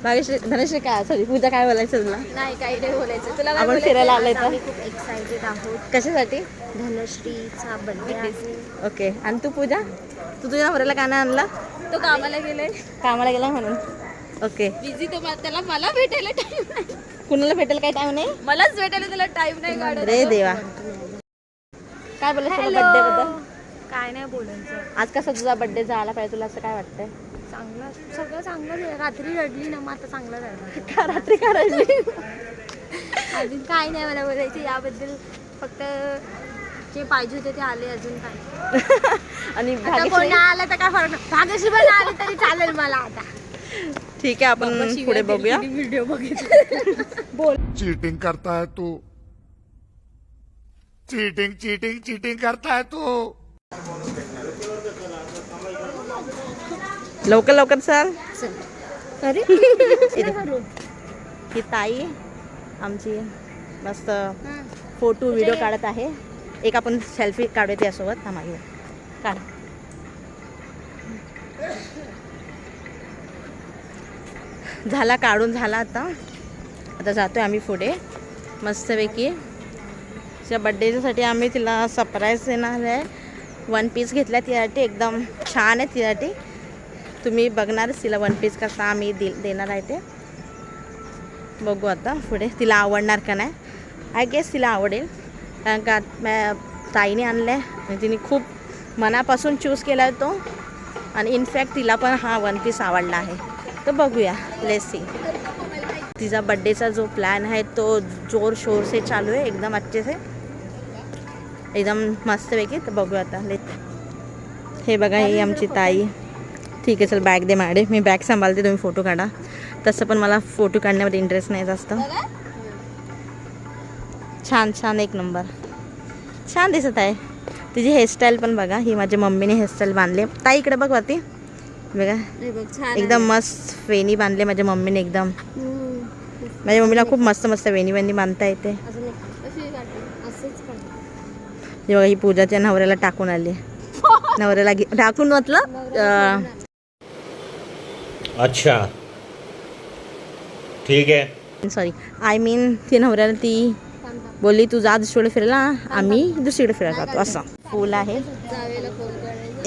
भाग्यश्री धनश्री काय सॉरी पूजा काय बोलायचं तुला? नाही काही नाही बोलायचं तुला. आपण फिरायला आलोय तर आम्ही खूप एक्साइटेड आहोत. कशासाठी? धनश्रीचा बर्थडे आहे. ओके. आणि तू पूजा तू तुझ्या नवऱ्याला का नाही आणला? तो कामाला गेलाय. कामाला गेला म्हणून. ओके. बिझी तो त्याला मला भेटायला टाइम नाही. कुणाला भेटेल काय टाइम नाही? मलाच भेटायला त्याला टाइम नाही काढत. रे देवा. काय बोलायचं तुला बर्थडे बद्दल? काय नाही बोलायचं. आज कसा तुझा बर्थडे झाला पाहिजे तुला असं काय वाटतंय? चांगलं सगळं चांगलं आहे. रात्री रडली ना मग आता चांगलं झालं. का रात्री का रडली? अजून काय नाही मला बोलायचं याबद्दल. फक्त जे पाहिजे होते ते आले. अजून काय आणि आता कोण नाही आलं तर काय फरक नाही. भाग्यश्री पण आली तरी चालेल मला आता. ठीक आहे आपण पुढे बघूया. व्हिडिओ बघितला. बोल. चीटिंग करता है तू, चीटिंग चीटिंग चीटिंग करता है तू. लवकर लवकर चल. अरे ही ताई आमची मस्त फोटो व्हिडिओ काढत आहे. एक आपण सेल्फी काढूया त्यासोबत. हा मागे काढ. झाला काढून झाला. आता जातोय आम्ही पुढे मस्तपैकी. तिच्या बड्डेसाठी आम्ही तिला सरप्राईज देणार आहे. वन पीस घेतला तिच्यासाठी. एकदम छान आहे तिच्यासाठी. तुम्ही बघणारच तिला वन पीस कसा आम्ही देणार आहे ते. बघू आता पुढे तिला आवडणार का नाही. आय गेस तिला आवडेल कारण का ताईने आणलं आहे आणि तिने खूप मनापासून चूज केला आहे तो. आणि इनफॅक्ट तिला पण हा वन पीस आवडला आहे. तर बघूया लेट्स सी. तिचा बड्डेचा जो प्लॅन आहे तो जोर शोर से चालू आहे. एकदम अच्छे से एकदम मस्तपैकी. तर बघूया आता हे बघा ही आमची ताई. ठीक आहे चल बॅग दे माझे. मी बॅग सांभाळते तुम्ही फोटो काढा. तसं पण मला फोटो काढण्यामध्ये इंटरेस्ट नाही जास्त. छान छान एक नंबर छान दिसत आहे. तिची हेअरस्टाईल पण बघा. ही माझ्या मम्मीने हेअरस्टाईल बांधली. ताई इकडे बघ वरती बघा. एकदम मस्त वेणी बांधले माझ्या मम्मीने. एकदम माझ्या मम्मीला खूप मस्त मस्त वेणी बांधता येते. हे बघा ही पूजाच्या नवऱ्याला टाकून आली. नवऱ्याला टाकून म्हटलं अच्छा ठीक आहे. सॉरी आय मीन ती नवऱ्याला ती बोलली तू जा दुसरीकडे फिरायला आम्ही दुसरीकडे फिरायला जातो. असं फुल आहे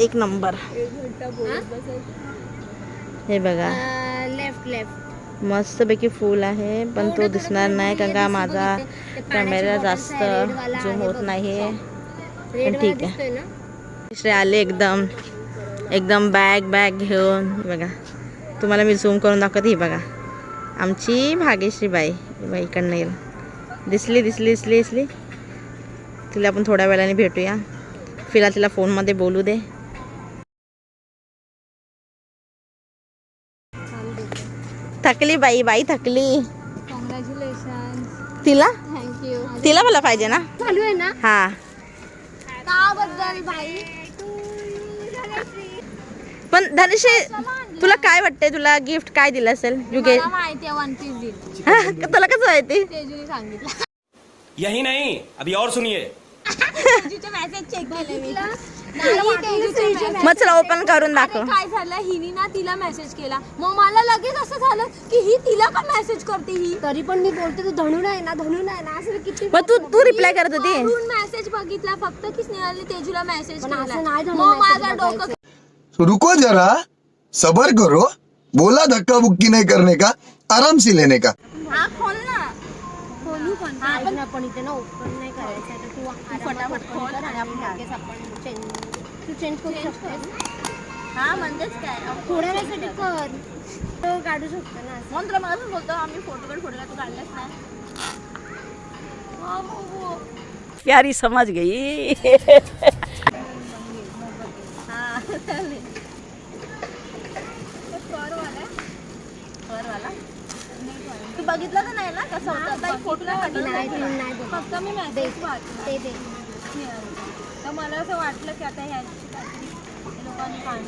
एक नंबर. हे बघा लेफ्ट मस्तपैकी फुल आहे. पण तो दिसणार नाही कारण का माझा कॅमेरा जास्त झूम होत नाही. पण ठीक आहे. दुसरे आले एकदम एकदम बॅग घेऊन. बघा तुम्हाला मी झूम करून दाखवते. ही बघा आमची भाग्यश्री बाई. इकडनं येईल. दिसली. तिला आपण थोड्या वेळाने भेटूया. फिलहाल तिला फोनमध्ये बोलू दे. थकली बाई थकली. कॉंग्रॅच्युलेशन. तिला थँक्यू. तिला मला पाहिजे ना. चालू आहे ना हा त्याबद्दल भाई. पण धनुषे तुला काय वाटतंय? तुला गिफ्ट काय दिलं असेल? यू गे मला माहिती आहे वन पीस दिली. तुला कसं माहिती? तेजूने सांगितलं. यही नहीं अभी और सुनिए. तेजूचे मेसेज चेक केले मी. मग चला ओपन करून दाखव. काय झालं हिने ना तिला मेसेज केला. मग मला लगेच असं झालं की ही तिला का मेसेज करते. ही तरी पण मी बोलते तू धनू नाही ना असं किती. मग तू रिप्लाय करत होती. मेसेज बघितला फक्त की स्नेहाने तेजूला मेसेज केला. मग माझा डोकं. रुको जरा सबर करो. बोला धक्का बुक्की नहीं करने का, आराम से लेने का. हा खोल ना. खोलू पण आपण इथे ना ओपन नाही करायचं. तर तू फटाफट खोल आणि आपण चेंज करू शकतेस. हा म्हणतेच काय थोड्या वेळासाठी कर काढू शकतो ना. म्हणून तुला मला बोलतो आम्ही फोटो तू काढलास नाही. प्यारी समझ गई. तू बघितलं तर नाही ना कसं होतं? फोटो नाही फक्त मी मेसेज ते दे. तर मला असं वाटलं की आता ह्या लोकांनी काढून